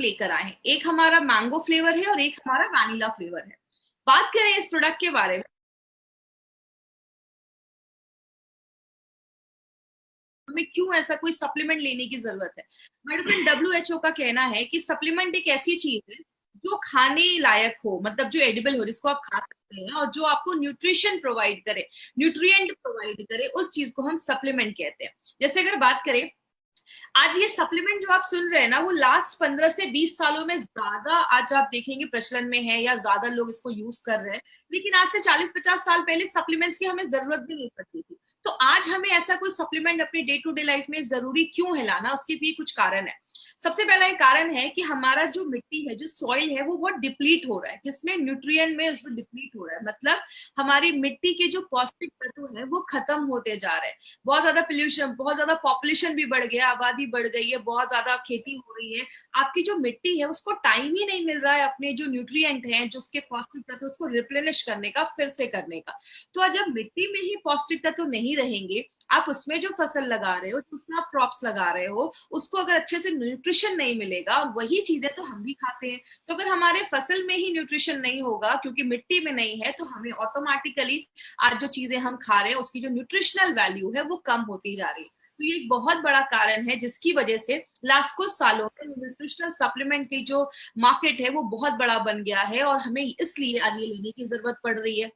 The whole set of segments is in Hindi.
लेकर आए हैं। एक हमारा मैंगो फ्लेवर है और एक हमारा वैनिला फ्लेवर है। बात करें इस प्रोडक्ट के बारे में, हमें क्यों ऐसा कोई सप्लीमेंट लेने की जरूरत है। मेडिकल WHO का कहना है कि सप्लीमेंट एक ऐसी चीज है जो खाने लायक हो, मतलब जो एडिबल हो, जिसको आप खा सकते हैं और जो आपको न्यूट्रिशन प्रोवाइड करे, न्यूट्रिएंट प्रोवाइड करे, उस चीज को हम सप्लीमेंट कहते हैं। जैसे अगर बात करें, आज ये सप्लीमेंट जो आप सुन रहे हैं ना, वो लास्ट 15 से 20 सालों में ज्यादा आज आप देखेंगे प्रचलन में है या ज्यादा लोग इसको यूज कर रहे हैं। लेकिन आज से 40-50 साल पहले सप्लीमेंट्स की हमें जरूरत भी नहीं पड़ती थी। तो आज हमें ऐसा कोई सप्लीमेंट अपनी डे टू डे लाइफ में जरूरी क्यों है लाना, उसके भी कुछ कारण है। सबसे पहला एक कारण है कि हमारा जो मिट्टी है, जो सॉइल है, वो बहुत डिप्लीट हो रहा है। किसमें? न्यूट्रिएंट में उसमें डिप्लीट हो रहा है। मतलब हमारी मिट्टी के जो पौष्टिक तत्व है वो खत्म होते जा रहे हैं। बहुत ज्यादा पोल्यूशन, बहुत ज्यादा पॉपुलेशन भी बढ़ गया, आबादी बढ़ गई है, बहुत ज्यादा खेती हो रही है। आपकी जो मिट्टी है उसको टाइम ही नहीं मिल रहा है अपने जो न्यूट्रिएंट हैं, जो उसके पौष्टिक तत्व, उसको रिप्लेनिश करने का, फिर से करने का। तो जब मिट्टी में ही पौष्टिक तत्व नहीं रहेंगे, आप उसमें जो फसल लगा रहे हो, उसमें आप क्रॉप्स लगा रहे हो, उसको अगर अच्छे से न्यूट्रिशन नहीं मिलेगा, और वही चीजें तो हम भी खाते हैं, तो अगर हमारे फसल में ही न्यूट्रिशन नहीं होगा क्योंकि मिट्टी में नहीं है, तो हमें ऑटोमेटिकली आज जो चीजें हम खा रहे हैं उसकी जो न्यूट्रिशनल वैल्यू है वो कम होती जा रही है। तो ये एक बहुत बड़ा कारण है जिसकी वजह से लास्ट कुछ सालों में न्यूट्रिशनल सप्लीमेंट की जो मार्केट है वो बहुत बड़ा बन गया है, और हमें इसलिए आज ये लेने की जरूरत पड़ रही है।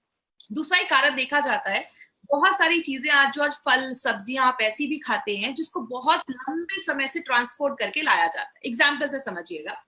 दूसरा एक कारण देखा जाता है, बहुत सारी चीजें आज जो, आज फल सब्जियां आप ऐसी भी खाते हैं जिसको बहुत लंबे समय से ट्रांसपोर्ट करके लाया जाता है। एग्जाम्पल से समझिएगा,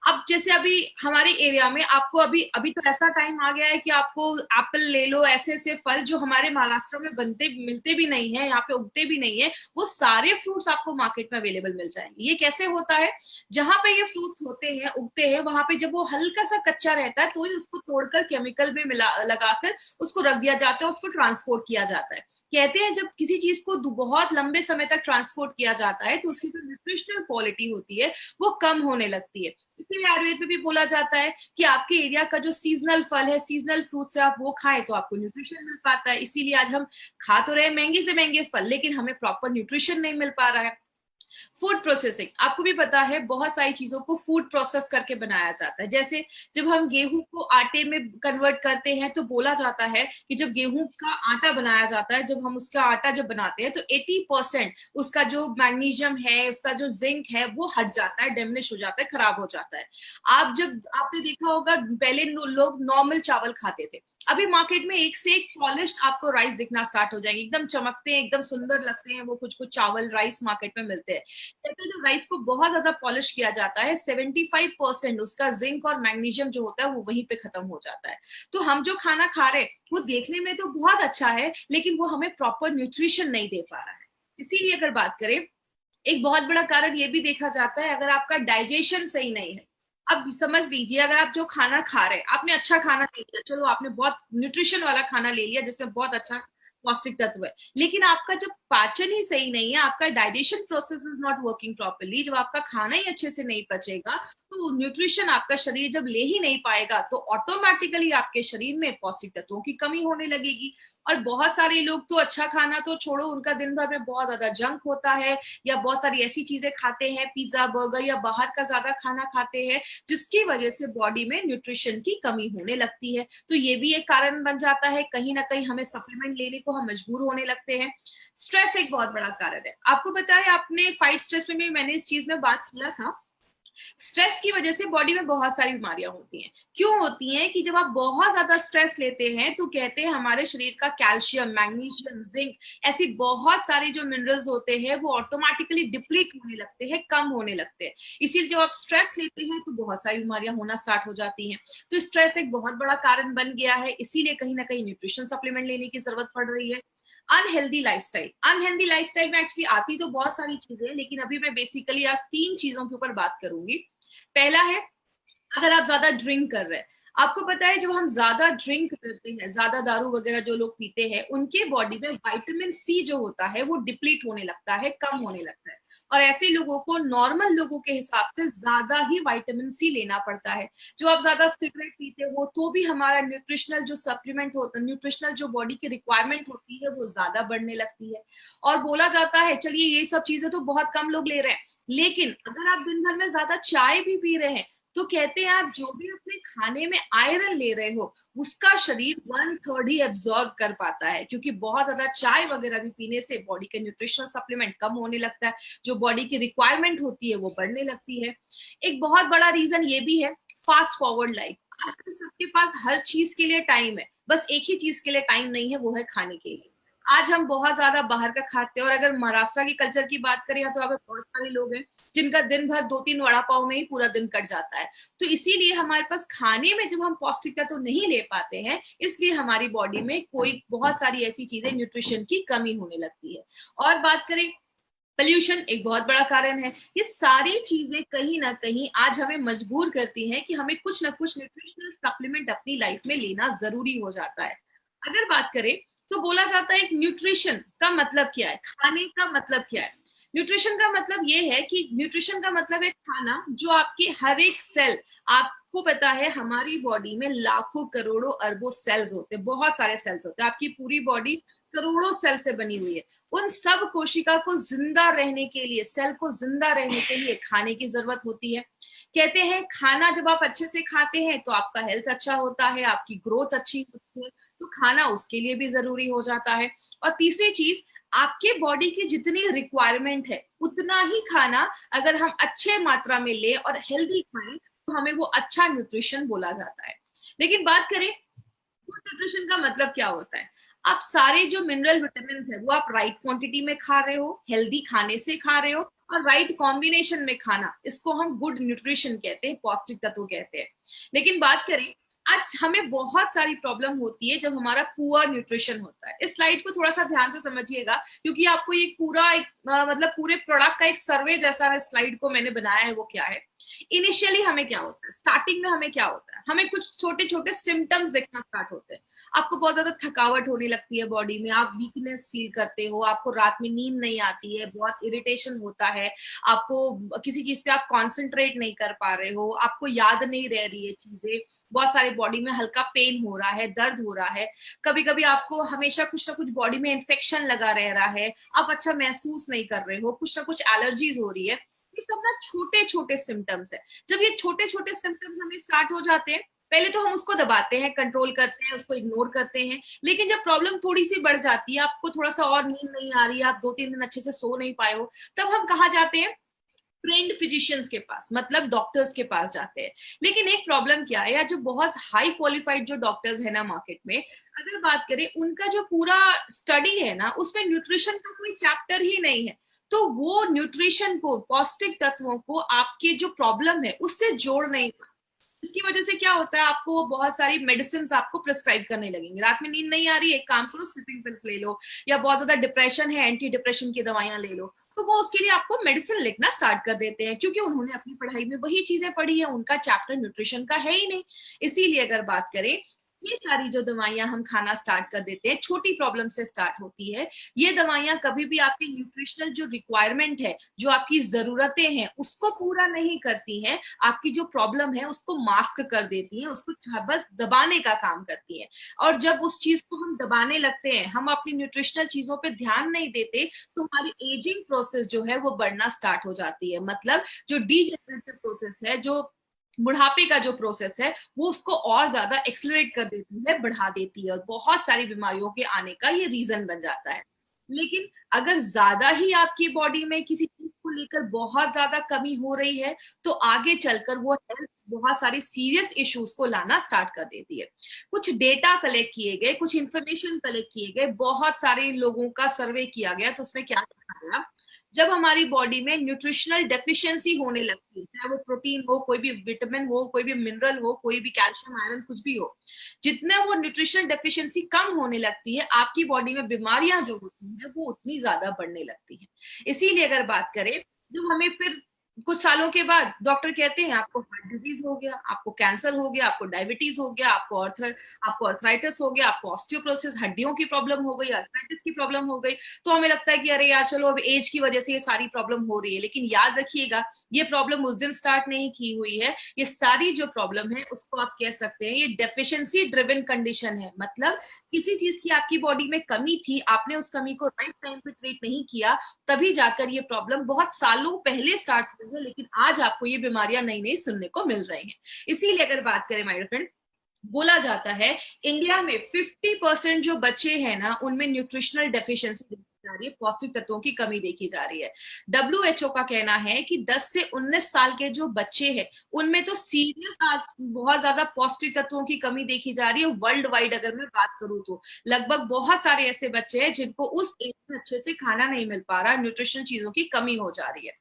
अब जैसे अभी हमारे एरिया में आपको अभी अभी तो ऐसा टाइम आ गया है कि आपको एप्पल ले लो, ऐसे ऐसे फल जो हमारे महाराष्ट्र में बनते मिलते भी नहीं है, यहाँ पे उगते भी नहीं है, वो सारे फ्रूट्स आपको मार्केट में अवेलेबल मिल जाएंगे। ये कैसे होता है? जहां पे ये फ्रूट्स होते हैं, उगते हैं, वहां पे जब वो हल्का सा कच्चा रहता है तो उसको तोड़कर केमिकल में मिला लगाकर उसको रख दिया जाता है, उसको ट्रांसपोर्ट किया जाता है। कहते हैं जब किसी चीज को बहुत लंबे समय तक ट्रांसपोर्ट किया जाता है तो उसकी जो न्यूट्रिशनल क्वालिटी होती है वो कम होने लगती है। इसलिए आयुर्वेद में भी बोला जाता है कि आपके एरिया का जो सीजनल फल है, सीजनल फ्रूट्स है, आप वो खाएं तो आपको न्यूट्रिशन मिल पाता है। इसीलिए आज हम खा तो रहे महंगे से महंगे फल, लेकिन हमें प्रॉपर न्यूट्रिशन नहीं मिल पा रहा है। फूड प्रोसेसिंग, आपको भी पता है बहुत सारी चीजों को फूड प्रोसेस करके बनाया जाता है। जैसे जब हम गेहूं को आटे में कन्वर्ट करते हैं तो बोला जाता है कि जब गेहूं का आटा बनाया जाता है, जब हम उसका आटा जब बनाते हैं तो 80% उसका जो मैग्नीशियम है, उसका जो जिंक है वो हट जाता है, डिमिनिश हो जाता है, खराब हो जाता है। आप जब आपने देखा होगा पहले लोग नॉर्मल चावल खाते थे, अभी मार्केट में एक से एक पॉलिश्ड आपको राइस दिखना स्टार्ट हो जाएंगे, एकदम चमकते हैं, एकदम सुंदर लगते हैं वो कुछ कुछ चावल राइस मार्केट में मिलते हैं। कहते हैं जब राइस को बहुत ज्यादा पॉलिश किया जाता है, 75% उसका जिंक और मैग्नीशियम जो होता है वो वहीं पे खत्म हो जाता है। तो हम जो खाना खा रहे हैं वो देखने में तो बहुत अच्छा है, लेकिन वो हमें प्रॉपर न्यूट्रिशन नहीं दे पा रहा है। इसीलिए अगर बात करें, एक बहुत बड़ा कारण ये भी देखा जाता है, अगर आपका डाइजेशन सही नहीं है। अब समझ लीजिए, अगर आप जो खाना खा रहे हैं, आपने अच्छा खाना ले लिया, चलो आपने बहुत न्यूट्रिशन वाला खाना ले लिया जिसमें बहुत अच्छा पौष्टिक तत्व है, लेकिन आपका जब पाचन ही सही नहीं है, आपका digestion process is not working properly, जब आपका खाना ही अच्छे से नहीं पचेगा, तो न्यूट्रिशन आपका शरीर जब ले ही नहीं पाएगा तो ऑटोमेटिकली आपके शरीर में पौष्टिक तत्वों की कमी होने लगेगी। और बहुत सारे लोग तो अच्छा खाना तो छोड़ो, उनका दिन भर में बहुत ज्यादा जंक होता है, या बहुत सारी ऐसी चीजें खाते हैं, पिज्जा बर्गर या बाहर का ज्यादा खाना खाते हैं, जिसकी वजह से बॉडी में न्यूट्रिशन की कमी होने लगती है। तो ये भी एक कारण बन जाता है, कहीं ना कहीं हमें सप्लीमेंट लेने को हम मजबूर होने लगते हैं। स्ट्रेस एक बहुत बड़ा कारण है। आपको पता है, आपने फाइट स्ट्रेस में भी मैंने इस चीज में बात किया था, स्ट्रेस की वजह से बॉडी में बहुत सारी बीमारियां होती हैं। क्यों होती हैं? कि जब आप बहुत ज्यादा स्ट्रेस लेते हैं तो कहते हैं हमारे शरीर का कैल्शियम, मैग्नीशियम, जिंक, ऐसी बहुत सारी जो मिनरल्स होते हैं वो ऑटोमेटिकली डिप्लीट होने लगते हैं, कम होने लगते हैं। इसीलिए जब आप स्ट्रेस लेते हैं तो बहुत सारी बीमारियां होना स्टार्ट हो जाती हैं। तो स्ट्रेस एक बहुत बड़ा कारण बन गया है, इसीलिए कहीं ना कहीं न्यूट्रिशन सप्लीमेंट लेने की जरूरत पड़ रही है। अनहेल्दी लाइफस्टाइल, अनहेल्दी लाइफस्टाइल में एक्चुअली आती तो बहुत सारी चीजें, लेकिन अभी मैं बेसिकली आज 3 चीजों के ऊपर बात करूंगी। पहला है, अगर आप ज्यादा ड्रिंक कर रहे हैं, आपको पता है जब हम ज्यादा ड्रिंक करते हैं, ज्यादा दारू वगैरह जो लोग पीते हैं, उनके बॉडी में विटामिन सी जो होता है वो डिप्लीट होने लगता है, कम होने लगता है। और ऐसे लोगों को नॉर्मल लोगों के हिसाब से ज्यादा ही विटामिन सी लेना पड़ता है। जो आप ज्यादा सिगरेट पीते हो तो भी हमारा न्यूट्रिशनल जो सप्लीमेंट होता है, न्यूट्रिशनल जो बॉडी की रिक्वायरमेंट होती है वो ज्यादा बढ़ने लगती है। और बोला जाता है चलिए ये सब चीजें तो बहुत कम लोग ले रहे हैं, लेकिन अगर आप दिन भर में ज्यादा चाय भी पी रहे हैं तो कहते हैं आप जो भी अपने खाने में आयरन ले रहे हो उसका शरीर 1/3 ही एब्जॉर्ब कर पाता है, क्योंकि बहुत ज्यादा चाय वगैरह भी पीने से बॉडी के न्यूट्रिशनल सप्लीमेंट कम होने लगता है, जो बॉडी की रिक्वायरमेंट होती है वो बढ़ने लगती है। एक बहुत बड़ा रीजन ये भी है फास्ट फॉरवर्ड लाइफ। आजकल सबके पास हर चीज के लिए टाइम है, बस एक ही चीज के लिए टाइम नहीं है, वो है खाने के लिए। आज हम बहुत ज्यादा बाहर का खाते हैं, और अगर महाराष्ट्र की कल्चर की बात करें तो यहाँ पे बहुत सारे लोग हैं जिनका दिन भर 2-3 वड़ा पाव में ही पूरा दिन कट जाता है। तो इसीलिए हमारे पास खाने में जब हम पौष्टिकता तो नहीं ले पाते हैं, इसलिए हमारी बॉडी में कोई बहुत सारी ऐसी चीजें न्यूट्रिशन की कमी होने लगती है। और बात करें, पोल्यूशन एक बहुत बड़ा कारण है। ये सारी चीजें कहीं ना कहीं आज हमें मजबूर करती हैं कि हमें कुछ ना कुछ न्यूट्रिशनल सप्लीमेंट अपनी लाइफ में लेना जरूरी हो जाता है। अगर बात करें तो बोला जाता है कि न्यूट्रिशन का मतलब क्या है, खाने का मतलब क्या है। न्यूट्रिशन का मतलब ये है कि न्यूट्रिशन का मतलब है खाना जो आपके हर एक सेल, आपको पता है हमारी बॉडी में लाखों करोड़ों अरबों सेल्स होते हैं, बहुत सारे सेल्स होते हैं, आपकी पूरी बॉडी करोड़ों सेल से बनी हुई है। उन सब कोशिका को जिंदा रहने के लिए, सेल को जिंदा रहने के लिए खाने की जरूरत होती है। कहते हैं खाना जब आप अच्छे से खाते हैं तो आपका हेल्थ अच्छा होता है, आपकी ग्रोथ अच्छी होती है, तो खाना उसके लिए भी जरूरी हो जाता है। और तीसरी चीज, आपके बॉडी की जितनी रिक्वायरमेंट है उतना ही खाना अगर हम अच्छे मात्रा में ले और हेल्दी खाएं तो हमें वो अच्छा न्यूट्रिशन बोला जाता है। लेकिन बात करें गुड न्यूट्रिशन का मतलब क्या होता है, आप सारे जो मिनरल विटामिन है वो आप राइट क्वांटिटी में खा रहे हो, हेल्दी खाने से खा रहे हो, और राइट कॉम्बिनेशन में खाना, इसको हम गुड न्यूट्रिशन कहते हैं, पौष्टिक तत्व कहते हैं। लेकिन बात करें, आज हमें बहुत सारी प्रॉब्लम होती है जब हमारा पुअर न्यूट्रिशन होता है। इस स्लाइड को थोड़ा सा ध्यान से समझिएगा, क्योंकि आपको ये पूरा एक मतलब पूरे प्रोडक्ट का एक सर्वे जैसा है स्लाइड को मैंने बनाया है। वो क्या है, इनिशियली हमें क्या होता है, स्टार्टिंग में हमें क्या होता है, हमें कुछ छोटे छोटे सिम्टम्स दिखना स्टार्ट होते हैं। आपको बहुत ज्यादा थकावट होने लगती है बॉडी में, आप वीकनेस फील करते हो, आपको रात में नींद नहीं आती है, बहुत इरिटेशन होता है, आपको किसी चीज पे आप कॉन्सेंट्रेट नहीं कर पा रहे हो, आपको याद नहीं रह रही है चीजें, बहुत सारे बॉडी में हल्का पेन हो रहा है, दर्द हो रहा है, कभी कभी आपको हमेशा कुछ ना कुछ बॉडी में इन्फेक्शन लगा रह रहा है, आप अच्छा महसूस नहीं कर रहे हो, कुछ ना कुछ एलर्जीज हो रही है। ये सब ना छोटे छोटे सिम्टम्स है। जब ये छोटे छोटे सिम्टम्स हमें स्टार्ट हो जाते हैं, पहले तो हम उसको दबाते हैं, कंट्रोल करते हैं, उसको इग्नोर करते हैं। लेकिन जब प्रॉब्लम थोड़ी सी बढ़ जाती है, आपको थोड़ा सा और नींद नहीं आ रही है, आप 2-3 दिन अच्छे से सो नहीं पाए हो, तब हम कहाँ जाते हैं, ट्रेंड फिजिशियंस के पास, मतलब डॉक्टर्स के पास जाते हैं। लेकिन एक प्रॉब्लम क्या है, या जो बहुत हाई क्वालिफाइड जो डॉक्टर्स है ना मार्केट में, अगर बात करें उनका जो पूरा स्टडी है ना उसमें न्यूट्रिशन का कोई चैप्टर ही नहीं है। तो वो न्यूट्रिशन को, पौष्टिक तत्वों को आपके जो प्रॉब्लम है उससे जोड़ नहीं पाते। इसकी वजह से क्या होता है, आपको बहुत सारी मेडिसिन आपको प्रिस्क्राइब करने लगेंगे। रात में नींद नहीं आ रही है, एक काम करो स्लीपिंग पिल्स ले लो, या बहुत ज्यादा डिप्रेशन है, एंटी डिप्रेशन की दवाइयां ले लो। तो वो उसके लिए आपको मेडिसिन लिखना स्टार्ट कर देते हैं, क्योंकि उन्होंने अपनी पढ़ाई में वही चीजें पढ़ी है, उनका चैप्टर न्यूट्रिशन का है ही नहीं। इसीलिए अगर बात करें, ये सारी जो दवाइयां हम खाना स्टार्ट कर देते हैं, छोटी प्रॉब्लम से स्टार्ट होती है। ये दवाइयां कभी भी आपकी न्यूट्रिशनल जो रिक्वायरमेंट है, जो आपकी जरूरतें हैं उसको पूरा नहीं करती हैं, आपकी जो प्रॉब्लम है उसको मास्क कर देती हैं, उसको बस दबाने का काम करती हैं। और जब उस चीज को हम दबाने लगते हैं, हम अपनी न्यूट्रिशनल चीजों पे ध्यान नहीं देते, तो हमारी एजिंग प्रोसेस जो है वो बढ़ना स्टार्ट हो जाती है। मतलब जो डीजेनरेटिव प्रोसेस है, जो बुढ़ापे का जो प्रोसेस है, वो उसको और ज्यादा एक्सलरेट कर देती है, बढ़ा देती है, और बहुत सारी बीमारियों के आने का ये रीजन बन जाता है। लेकिन अगर ज्यादा ही आपकी बॉडी में किसी चीज को लेकर बहुत ज्यादा कमी हो रही है, तो आगे चलकर वो हेल्थ बहुत सारी सीरियस इश्यूज को लाना स्टार्ट कर देती है। कुछ डेटा कलेक्ट किए गए, कुछ इंफॉर्मेशन कलेक्ट किए गए, बहुत सारे लोगों का सर्वे किया गया, तो उसमें क्या देखा गया, जब हमारी बॉडी में न्यूट्रिशनल डेफिशिएंसी होने लगती है, चाहे वो प्रोटीन हो, कोई भी विटामिन हो, कोई भी मिनरल हो, कोई भी कैल्शियम आयरन कुछ भी हो, जितना वो न्यूट्रिशनल डेफिशिएंसी कम होने लगती है, आपकी बॉडी में बीमारियां जो होती हैं वो उतनी ज्यादा बढ़ने लगती हैं। इसीलिए अगर बात करें, जब हमें फिर कुछ सालों के बाद डॉक्टर कहते हैं आपको हार्ट डिजीज हो गया, आपको कैंसर हो गया, आपको डायबिटीज हो गया, आपको अर्थराइटिस हो गया, आपको ऑस्टियोपोरोसिस हड्डियों की प्रॉब्लम हो गई, अर्थराइटिस की प्रॉब्लम हो गई। तो हमें लगता है कि अरे यार चलो अब एज की वजह से ये सारी प्रॉब्लम हो रही है, लेकिन याद रखिएगा ये प्रॉब्लम उस दिन स्टार्ट नहीं की हुई है। ये सारी जो प्रॉब्लम है उसको आप कह सकते हैं ये डेफिशिएंसी ड्रिवन कंडीशन है। मतलब किसी चीज की आपकी बॉडी में कमी थी, आपने उस कमी को राइट टाइम पे ट्रीट नहीं किया, तभी जाकर ये प्रॉब्लम बहुत सालों पहले स्टार्ट हुई है, लेकिन आज आपको ये बीमारियां नई नई सुनने को मिल रही हैं। इसीलिए अगर बात करें माय फ्रेंड, बोला जाता है इंडिया में 50% जो बच्चे हैं ना उनमें न्यूट्रिशनल डेफिशिएंसी देखी जा रही है, पौष्टिक तत्वों की कमी देखी जा रही है। डब्ल्यूएचओ का कहना है कि 10 से 19 साल के जो बच्चे हैं उनमें तो सीरियस बहुत ज्यादा पौष्टिक तत्वों की कमी देखी जा रही है। वर्ल्ड वाइड अगर मैं बात करूं तो लगभग बहुत सारे ऐसे बच्चे हैं जिनको उस एज में अच्छे से खाना नहीं मिल पा रहा, न्यूट्रिशन चीजों की कमी हो जा रही है।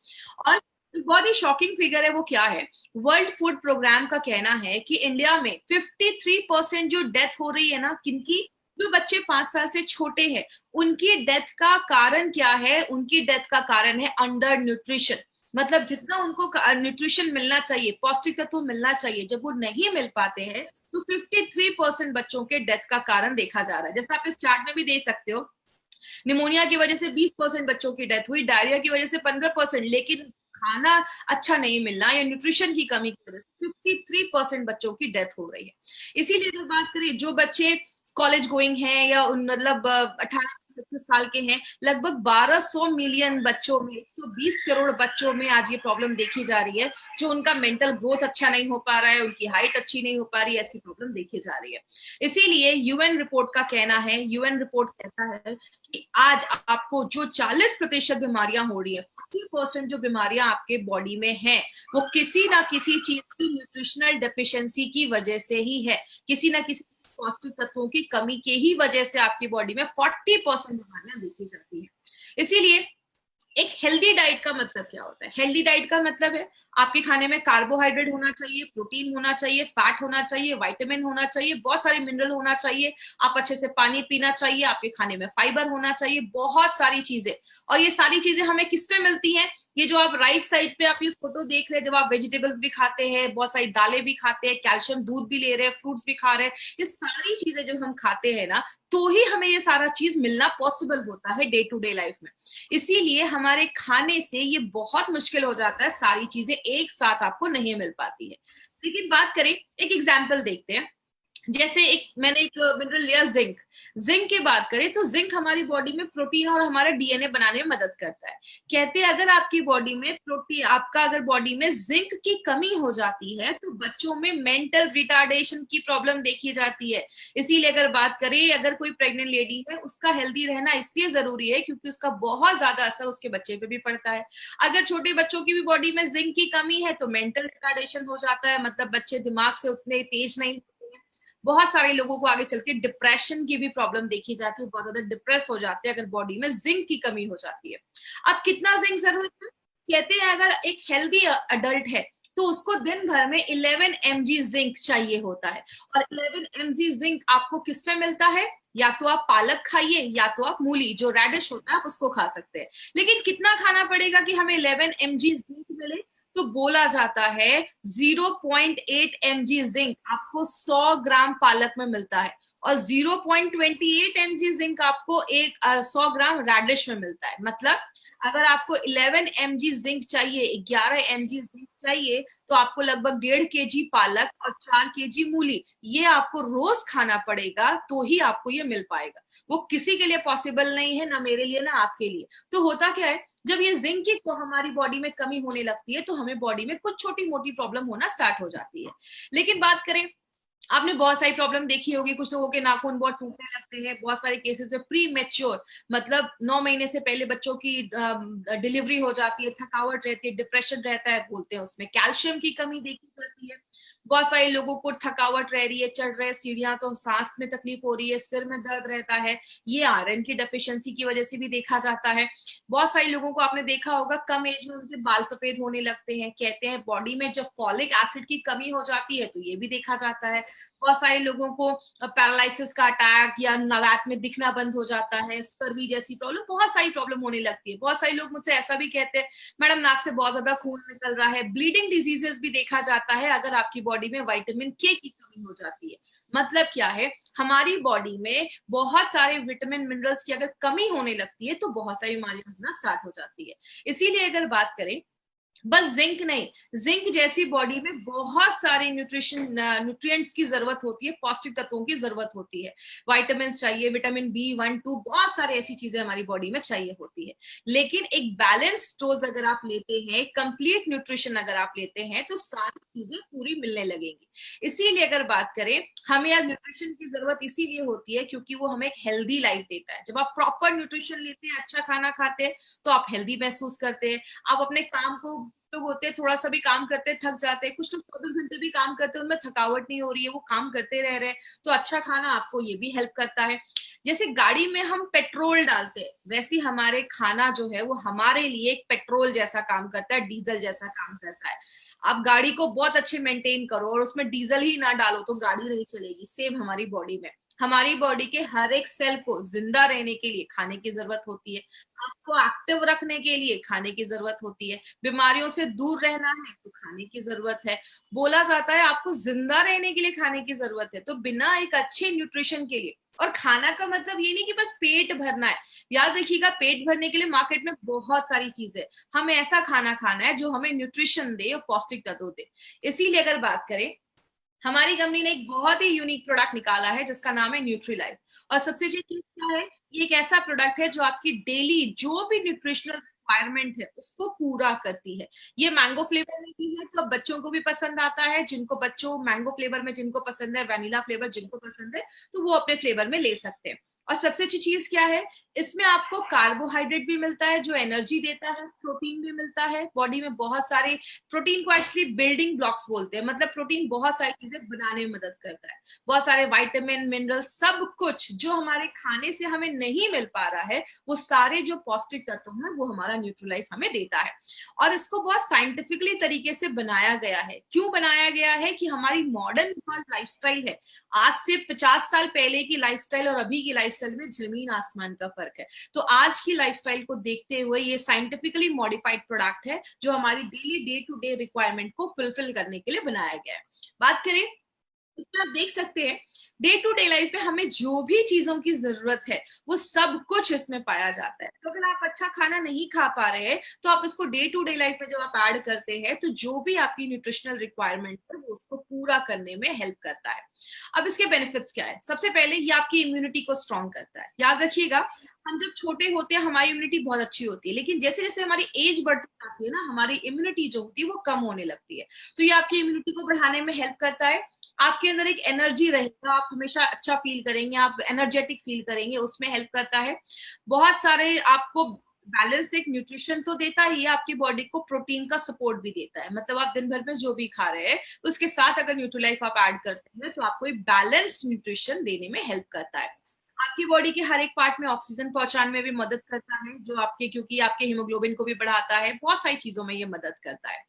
और बहुत ही शॉकिंग फिगर है, वो क्या है, वर्ल्ड फूड प्रोग्राम का कहना है कि इंडिया में 53% जो डेथ हो रही है ना, किनकी, जो बच्चे 5 साल से छोटे हैं उनकी डेथ का कारण क्या है, उनकी डेथ का कारण है अंडर न्यूट्रिशन। मतलब जितना उनको न्यूट्रिशन मिलना चाहिए, पौष्टिक तत्व मिलना चाहिए, जब वो नहीं मिल पाते हैं तो 53% बच्चों के डेथ का कारण देखा जा रहा है। जैसा आप इस चार्ट में भी देख सकते हो, निमोनिया की वजह से 20% बच्चों की डेथ हुई, डायरिया की वजह से 15%, लेकिन खाना अच्छा नहीं मिलना या न्यूट्रिशन की कमी की वजह से 53% बच्चों की डेथ हो रही है। इसीलिए अगर बात करें जो बच्चे कॉलेज गोइंग हैं या मतलब 18 से 26 साल के हैं, लगभग 1200 मिलियन बच्चों में, 120 करोड़ बच्चों में आज ये प्रॉब्लम देखी जा रही है, जो उनका मेंटल ग्रोथ अच्छा नहीं हो पा रहा है, उनकी हाइट अच्छी नहीं हो पा रही है, ऐसी प्रॉब्लम देखी जा रही है। इसीलिए यूएन रिपोर्ट का कहना है, यूएन रिपोर्ट कहता है कि आज आपको जो 40% बीमारियां हो रही है, 40% जो बीमारियां आपके बॉडी में हैं, वो किसी ना किसी चीज की न्यूट्रिशनल डेफिशिएंसी की वजह से ही है, किसी ना किसी पौष्टिक तत्वों की कमी के ही वजह से आपकी बॉडी में 40% बीमारियां देखी जाती है। इसीलिए एक हेल्दी डाइट का मतलब क्या होता है, हेल्दी डाइट का मतलब है आपके खाने में कार्बोहाइड्रेट होना चाहिए, प्रोटीन होना चाहिए, फैट होना चाहिए, विटामिन होना चाहिए, बहुत सारे मिनरल होना चाहिए, आप अच्छे से पानी पीना चाहिए, आपके खाने में फाइबर होना चाहिए, बहुत सारी चीजें। और ये सारी चीजें हमें किसमें मिलती हैं, ये जो आप राइट साइड पे आप ये फोटो देख रहे हैं, जब आप वेजिटेबल्स भी खाते हैं, बहुत सारी दालें भी खाते हैं, कैल्शियम दूध भी ले रहे हैं, फ्रूट्स भी खा रहे हैं, ये सारी चीजें जब हम खाते हैं ना, तो ही हमें ये सारा चीज मिलना पॉसिबल होता है डे टू डे लाइफ में। इसीलिए हमारे खाने से ये बहुत मुश्किल हो जाता है, सारी चीजें एक साथ आपको नहीं मिल पाती है। लेकिन बात करें, एक एग्जाम्पल देखते हैं, जैसे मैंने एक मिनरल लिया जिंक। जिंक की बात करें तो जिंक हमारी बॉडी में प्रोटीन और हमारा डीएनए बनाने में मदद करता है। कहते हैं अगर आपकी बॉडी में अगर बॉडी में जिंक की कमी हो जाती है तो बच्चों में मेंटल रिटार्डेशन की प्रॉब्लम देखी जाती है। इसीलिए अगर बात करें, अगर कोई प्रेग्नेंट लेडी है उसका हेल्दी रहना इसलिए जरूरी है क्योंकि उसका बहुत ज्यादा असर उसके बच्चे पे भी पड़ता है। अगर छोटे बच्चों की भी बॉडी में जिंक की कमी है तो मेंटल रिटार्डेशन हो जाता है, मतलब बच्चे दिमाग से उतने तेज नहीं, बहुत सारे लोगों को आगे चल के डिप्रेशन की भी प्रॉब्लम देखी जाती है, बहुत ज्यादा डिप्रेस हो जाते हैं अगर बॉडी में जिंक की कमी हो जाती है। अब कितना जिंक जरूरी है, कहते हैं अगर एक हेल्दी अडल्ट है तो उसको दिन भर में 11 mg जिंक चाहिए होता है। और 11 mg जिंक आपको किसमें मिलता है, या तो आप पालक खाइए या तो आप मूली जो रेडिश होता है आप उसको खा सकते हैं। लेकिन कितना खाना पड़ेगा कि हमें 11 mg जिंक मिले, तो बोला जाता है 0.8 mg जिंक आपको 100 ग्राम पालक में मिलता है और 0.28 mg जिंक आपको 100 ग्राम रेडिश में मिलता है। मतलब अगर आपको 11 mg जिंक चाहिए, 11 mg जिंक चाहिए, तो आपको लगभग 1.5 kg पालक और 4 kg मूली ये आपको रोज खाना पड़ेगा, तो ही आपको ये मिल पाएगा। वो किसी के लिए पॉसिबल नहीं है, ना मेरे लिए ना आपके लिए। तो होता क्या है, जब ये जिंक की हमारी बॉडी में कमी होने लगती है तो हमें बॉडी में कुछ छोटी मोटी प्रॉब्लम होना स्टार्ट हो जाती है। लेकिन बात करें, आपने बहुत सारी प्रॉब्लम देखी होगी, कुछ लोगों के नाखून बहुत टूटने लगते हैं, बहुत सारे केसेस में प्री मैच्योर मतलब 9 महीने से पहले बच्चों की डिलीवरी हो जाती है, थकावट रहती है, डिप्रेशन रहता है, बोलते हैं उसमें कैल्शियम की कमी देखी जाती है। बहुत सारे लोगों को थकावट रह रही है, चढ़ रहे सीढ़ियां तो सांस में तकलीफ हो रही है, सिर में दर्द रहता है, ये आयरन की डेफिशिएंसी की वजह से भी देखा जाता है। बहुत सारे लोगों को आपने देखा होगा कम एज में उनके बाल सफेद होने लगते हैं, कहते हैं बॉडी में जब फॉलिक एसिड की कमी हो जाती है तो ये भी देखा जाता है। बहुत सारे लोगों को पैरालिसिस का अटैक या रात में दिखना बंद हो जाता है, स्कर्वी जैसी प्रॉब्लम, बहुत सारी प्रॉब्लम होने लगती है। बहुत सारे लोग मुझसे ऐसा भी कहते हैं, मैडम नाक से बहुत ज्यादा खून निकल रहा है। ब्लीडिंग डिजीजेस भी देखा जाता है अगर आपकी बॉडी में विटामिन के की कमी हो जाती है। मतलब क्या है, हमारी बॉडी में बहुत सारे विटामिन मिनरल्स की अगर कमी होने लगती है तो बहुत सारी बीमारियां होना स्टार्ट हो जाती है। इसीलिए अगर बात करें, बस जिंक नहीं, जिंक जैसी बॉडी में बहुत सारे न्यूट्रिएंट्स की जरूरत होती है, पौष्टिक तत्वों की जरूरत होती है। विटामिन चाहिए, विटामिन B1 2, बहुत सारे ऐसी चीजें हमारी बॉडी में चाहिए होती है। लेकिन एक बैलेंस डोज अगर आप लेते हैं, कंप्लीट न्यूट्रिशन अगर आप लेते हैं, तो सारी चीजें पूरी मिलने लगेंगी। इसीलिए अगर बात करें, हमें यार न्यूट्रिशन की जरूरत इसीलिए होती है क्योंकि वो हमें एक हेल्दी लाइफ देता है। जब आप प्रॉपर न्यूट्रिशन लेते हैं, अच्छा खाना खाते हैं, तो आप हेल्दी महसूस करते हैं। आप अपने काम को, लोग होते हैं थोड़ा सा भी काम करते हैं थक जाते हैं, कुछ लोग 24 घंटे भी काम करते हैं, उनमें थकावट नहीं हो रही है, वो काम करते रह रहे हैं, तो अच्छा खाना आपको ये भी हेल्प करता है। जैसे गाड़ी में हम पेट्रोल डालते हैं, वैसे हमारे खाना जो है वो हमारे लिए एक पेट्रोल जैसा काम करता है, डीजल जैसा काम करता है। आप गाड़ी को बहुत अच्छे मेंटेन करो और उसमें डीजल ही ना डालो तो गाड़ी नहीं चलेगी। सेम हमारी बॉडी में, हमारी बॉडी के हर एक सेल को जिंदा रहने के लिए खाने की जरूरत होती है, आपको एक्टिव रखने के लिए खाने की जरूरत होती है, बीमारियों से दूर रहना है तो खाने की जरूरत है। बोला जाता है आपको जिंदा रहने के लिए खाने की जरूरत है, तो बिना एक अच्छे न्यूट्रिशन के लिए, और खाना का मतलब ये नहीं कि बस पेट भरना है। याद रखिएगा, पेट भरने के लिए मार्केट में बहुत सारी चीजें, हमें ऐसा खाना खाना है जो हमें न्यूट्रिशन दे और पौष्टिक तत्व दे। इसीलिए अगर बात करें, हमारी कंपनी ने एक बहुत ही यूनिक प्रोडक्ट निकाला है जिसका नाम है न्यूट्रीलाइफ। और सबसे अच्छी चीज क्या है, ये एक ऐसा प्रोडक्ट है जो आपकी डेली जो भी न्यूट्रिशनल रिक्वायरमेंट है उसको पूरा करती है। ये मैंगो फ्लेवर में भी है, तो अब बच्चों को भी पसंद आता है, जिनको बच्चों मैंगो फ्लेवर में जिनको पसंद है, वैनिला फ्लेवर जिनको पसंद है, तो वो अपने फ्लेवर में ले सकते हैं। और सबसे अच्छी चीज क्या है, इसमें आपको कार्बोहाइड्रेट भी मिलता है जो एनर्जी देता है, प्रोटीन भी मिलता है। बॉडी में बहुत सारे प्रोटीन को एक्चुअली बिल्डिंग ब्लॉक्स बोलते हैं, मतलब प्रोटीन बहुत सारी चीजें बनाने में मदद करता है। बहुत सारे विटामिन मिनरल, सब कुछ जो हमारे खाने से हमें नहीं मिल पा रहा है, वो सारे जो पौष्टिक तत्व हैं वो हमारा न्यूट्रीलाइफ हमें देता है। और इसको बहुत साइंटिफिकली तरीके से बनाया गया है। क्यों बनाया गया है कि हमारी मॉडर्न लाइफस्टाइल है, आज से 50 साल पहले की लाइफस्टाइल और अभी की लाइफस्टाइल में जमीन आसमान का फर्क है। तो आज की लाइफस्टाइल को देखते हुए ये साइंटिफिकली मॉडिफाइड प्रोडक्ट है जो हमारी daily day to day requirement को फुलफिल करने के लिए बनाया गया है। बात करें, इसमें आप देख सकते हैं डे टू डे लाइफ में हमें जो भी चीजों की जरूरत है वो सब कुछ इसमें पाया जाता है। तो अगर आप अच्छा खाना नहीं खा पा रहे हैं तो आप इसको डे टू डे लाइफ में जब आप ऐड करते हैं तो जो भी आपकी न्यूट्रिशनल रिक्वायरमेंट है वो उसको पूरा करने में हेल्प करता है। अब इसके बेनिफिट्स क्या है, सबसे पहले ये आपकी इम्यूनिटी को स्ट्रॉन्ग करता है। याद रखिएगा, हम जब छोटे होते हैं हमारी इम्यूनिटी बहुत अच्छी होती है, लेकिन जैसे जैसे हमारी एज बढ़ती जाती है ना, हमारी इम्यूनिटी जो होती है वो कम होने लगती है। तो ये आपकी इम्यूनिटी को बढ़ाने में हेल्प करता है। आपके अंदर एक एनर्जी रहेगा, आप हमेशा अच्छा फील करेंगे, आप एनर्जेटिक फील करेंगे, उसमें हेल्प करता है। बहुत सारे आपको बैलेंस एक न्यूट्रिशन तो देता ही है, आपकी बॉडी को प्रोटीन का सपोर्ट भी देता है। मतलब आप दिन भर में जो भी खा रहे हैं उसके साथ अगर न्यूट्रीलाइफ आप ऐड करते हैं तो आपको एक बैलेंस न्यूट्रिशन देने में हेल्प करता है। आपकी बॉडी के हर एक पार्ट में ऑक्सीजन पहुंचाने में भी मदद करता है, जो आपके, क्योंकि आपके हीमोग्लोबिन को भी बढ़ाता है, बहुत सारी चीजों में ये मदद करता है।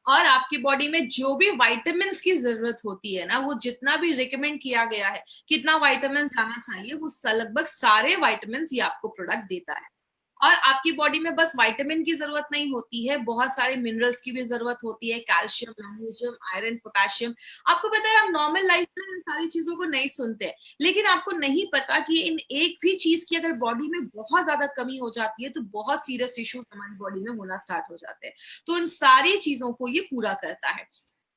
और आपकी बॉडी में जो भी विटामिन की जरूरत होती है ना, वो जितना भी रिकमेंड किया गया है कितना विटामिन जाना चाहिए, वो लगभग सारे विटामिन ये आपको प्रोडक्ट देता है। और आपकी बॉडी में बस विटामिन की जरूरत नहीं होती है, बहुत सारे मिनरल्स की भी जरूरत होती है, कैल्शियम, मैग्नीशियम, आयरन, पोटेशियम। आपको पता है हम नॉर्मल लाइफ में इन सारी चीजों को नहीं सुनते हैं, लेकिन आपको नहीं पता कि इन एक भी चीज की अगर बॉडी में बहुत ज्यादा कमी हो जाती है तो बहुत सीरियस इश्यूज हमारी बॉडी में होना स्टार्ट हो जाते हैं। तो इन सारी चीजों को ये पूरा करता है।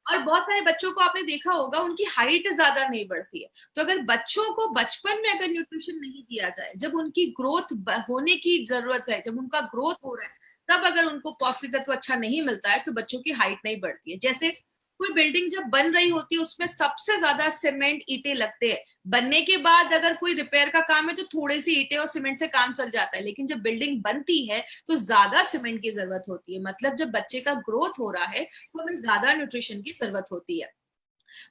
और बहुत सारे बच्चों को आपने देखा होगा उनकी हाइट ज्यादा नहीं बढ़ती है। तो अगर बच्चों को बचपन में अगर न्यूट्रिशन नहीं दिया जाए, जब उनकी ग्रोथ होने की जरूरत है, जब उनका ग्रोथ हो रहा है, तब अगर उनको पौष्टिक तत्व अच्छा नहीं मिलता है तो बच्चों की हाइट नहीं बढ़ती है। जैसे कोई बिल्डिंग जब बन रही होती है उसमें सबसे ज्यादा सीमेंट ईंटें लगते हैं, बनने के बाद अगर कोई रिपेयर का काम है तो थोड़ी सी ईंटें और सीमेंट से काम चल जाता है, लेकिन जब बिल्डिंग बनती है तो ज्यादा सीमेंट की जरूरत होती है। मतलब जब बच्चे का ग्रोथ हो रहा है तो हमें ज्यादा न्यूट्रिशन की जरूरत होती है।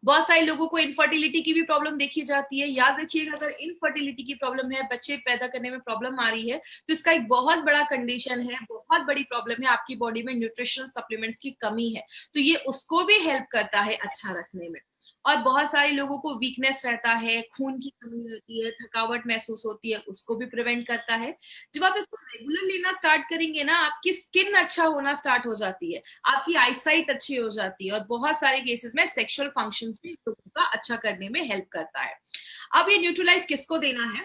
बहुत सारे लोगों को इनफर्टिलिटी की भी प्रॉब्लम देखी जाती है। याद रखिएगा, अगर इनफर्टिलिटी की प्रॉब्लम है, बच्चे पैदा करने में प्रॉब्लम आ रही है, तो इसका एक बहुत बड़ा कंडीशन है, बहुत बड़ी प्रॉब्लम है, आपकी बॉडी में न्यूट्रिशनल सप्लीमेंट्स की कमी है। तो ये उसको भी हेल्प करता है अच्छा रखने में। और बहुत सारे लोगों को वीकनेस रहता है, खून की कमी रहती है, थकावट महसूस होती है, उसको भी प्रिवेंट करता है। जब आप इसको रेगुलर लेना स्टार्ट करेंगे ना, आपकी स्किन अच्छा होना स्टार्ट हो जाती है, आपकी आईसाइट अच्छी हो जाती है, और बहुत सारे केसेस में सेक्सुअल फंक्शंस भी लोगों का अच्छा करने में हेल्प करता है। अब ये न्यूट्रीलाइफ किसको देना है?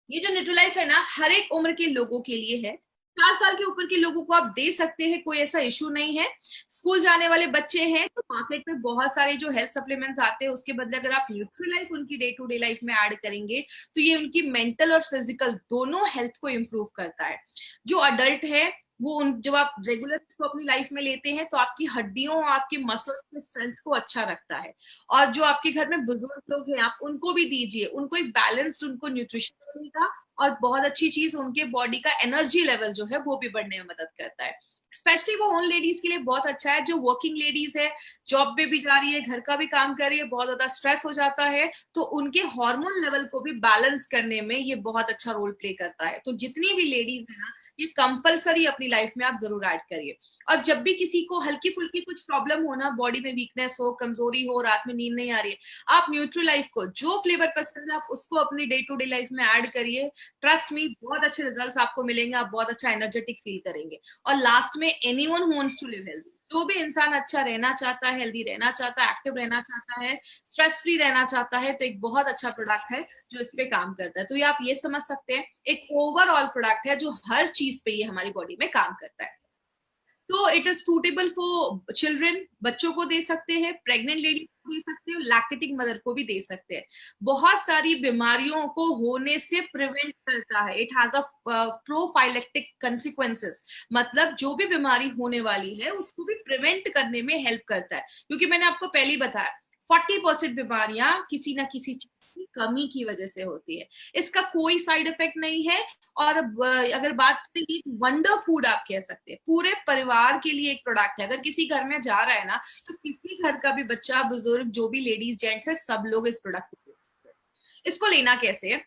ये जो न्यूट्रीलाइफ है ना, हर एक उम्र के लोगों के लिए है। 4 साल के ऊपर के लोगों को आप दे सकते हैं, कोई ऐसा इशू नहीं है। स्कूल जाने वाले बच्चे हैं तो मार्केट में बहुत सारे जो हेल्थ सप्लीमेंट्स आते हैं, उसके बदले अगर आप न्यूट्रीलाइफ उनकी डे टू डे लाइफ में ऐड करेंगे तो ये उनकी मेंटल और फिजिकल दोनों हेल्थ को इम्प्रूव करता है। जो अडल्ट है वो उन जब आप रेगुलर इसको अपनी लाइफ में लेते हैं तो आपकी हड्डियों और आपकी मसल्स के स्ट्रेंथ को अच्छा रखता है। और जो आपके घर में बुजुर्ग लोग हैं, आप उनको भी दीजिए, उनको एक बैलेंस्ड उनको न्यूट्रिशन मिलेगा। और बहुत अच्छी चीज, उनके बॉडी का एनर्जी लेवल जो है वो भी बढ़ने में मदद करता है। स्पेशली वो उन लेडीज के लिए बहुत अच्छा है जो वर्किंग लेडीज है, जॉब पे भी जा रही है, घर का भी काम कर रही है, बहुत ज्यादा स्ट्रेस हो जाता है, तो उनके हार्मोन लेवल को भी बैलेंस करने में ये बहुत अच्छा रोल प्ले करता है। तो जितनी भी लेडीज है ना, ये कंपलसरी अपनी लाइफ में आप जरूर ऐड करिए। और जब भी किसी को हल्की फुल्की कुछ प्रॉब्लम हो ना, बॉडी में वीकनेस हो, कमजोरी हो, रात में नींद नहीं आ रही है, आप न्यूट्रीलाइफ को जो फ्लेवर पसंद है आप उसको अपनी डे टू डे लाइफ में ऐड करिए। ट्रस्ट मी, बहुत अच्छे रिजल्ट्स आपको मिलेंगे, आप बहुत अच्छा एनर्जेटिक फील करेंगे। और लास्ट में, anyone who wants to live healthy, जो भी इंसान अच्छा रहना चाहता है, हेल्दी रहना चाहता है, एक्टिव रहना चाहता है, स्ट्रेस फ्री रहना चाहता है, तो एक बहुत अच्छा प्रोडक्ट है जो इस पे काम करता है। तो ये आप ये समझ सकते हैं, एक ओवरऑल प्रोडक्ट है जो हर चीज पे ये हमारी बॉडी में काम करता है। तो it is suitable for children, बच्चों को दे सकते हैं, प्रेग्नेंट लेडी को दे सकते हैं, लैक्टेटिंग मदर को भी दे सकते हैं। बहुत सारी बीमारियों को होने से प्रिवेंट करता है। It has a prophylactic consequences, मतलब जो भी बीमारी होने वाली है उसको भी प्रिवेंट करने में हेल्प करता है। क्योंकि मैंने आपको पहले ही बताया, 40% बीमारियां किसी ना किसी चीज की कमी की वजह से होती है। इसका कोई साइड इफेक्ट नहीं है। और अगर बात करें, वंडर फूड आप कह सकते हैं, पूरे परिवार के लिए एक प्रोडक्ट है। अगर किसी घर में जा रहा है ना, तो किसी घर का भी बच्चा, बुजुर्ग, जो भी लेडीज जेंट्स है, सब लोग इस प्रोडक्ट को। इसको लेना कैसे है?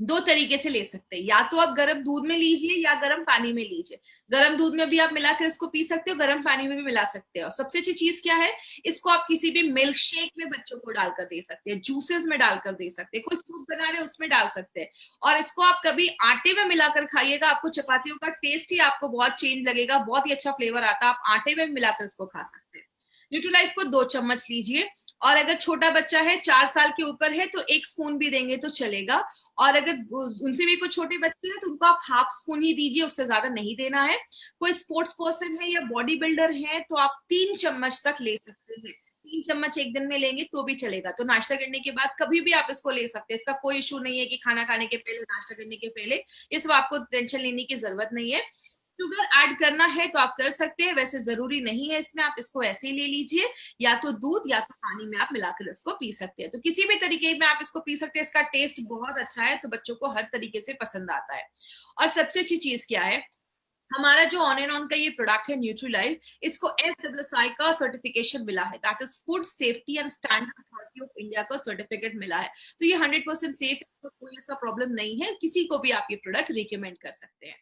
दो तरीके से ले सकते हैं, या तो आप गर्म दूध में लीजिए या गर्म पानी में लीजिए। गर्म दूध में भी आप मिलाकर इसको पी सकते हो, गर्म पानी में भी मिला सकते हो। सबसे अच्छी चीज क्या है, इसको आप किसी भी मिल्क शेक में बच्चों को डालकर दे सकते हैं, जूसेस में डालकर दे सकते हैं, कोई सूप बना रहे हैं उसमें डाल सकते हैं। और इसको आप कभी आटे में मिलाकर खाइएगा, आपको चपातियों का टेस्ट ही आपको बहुत चेंज लगेगा, बहुत ही अच्छा फ्लेवर आता है। आप आटे में मिलाकर इसको खा सकते हैं। न्यूट्रीलाइफ को 2 चम्मच लीजिए। और अगर छोटा बच्चा है, 4 साल के ऊपर है, तो 1 स्पून भी देंगे तो चलेगा। और अगर उनसे भी कुछ छोटे बच्चे हैं तो उनको आप हाफ स्पून ही दीजिए, उससे ज्यादा नहीं देना है। कोई स्पोर्ट्स पर्सन है या बॉडी बिल्डर है तो आप 3 चम्मच तक ले सकते हैं। 3 चम्मच एक दिन में लेंगे तो भी चलेगा। तो नाश्ता करने के बाद कभी भी आप इसको ले सकते हैं, इसका कोई इशू नहीं है कि खाना खाने के पहले, नाश्ता करने के पहले। ये सब आपको टेंशन लेने की जरूरत नहीं है। शुगर ऐड करना है तो आप कर सकते हैं, वैसे जरूरी नहीं है इसमें, आप इसको ऐसे ही ले लीजिए। या तो दूध या तो पानी में आप मिलाकर इसको पी सकते हैं। तो किसी भी तरीके में आप इसको पी सकते हैं। इसका टेस्ट बहुत अच्छा है, तो बच्चों को हर तरीके से पसंद आता है। और सबसे अच्छी चीज क्या है, हमारा जो ऑन एंड ऑन का ये प्रोडक्ट है न्यूट्रीलाइफ, इसको FSSAI का सर्टिफिकेशन मिला है, that is food safety and standard authority of India का सर्टिफिकेट मिला है। तो ये 100% सेफ है, तो कोई ऐसा प्रॉब्लम नहीं है, किसी को भी आप ये प्रोडक्ट रिकमेंड कर सकते हैं।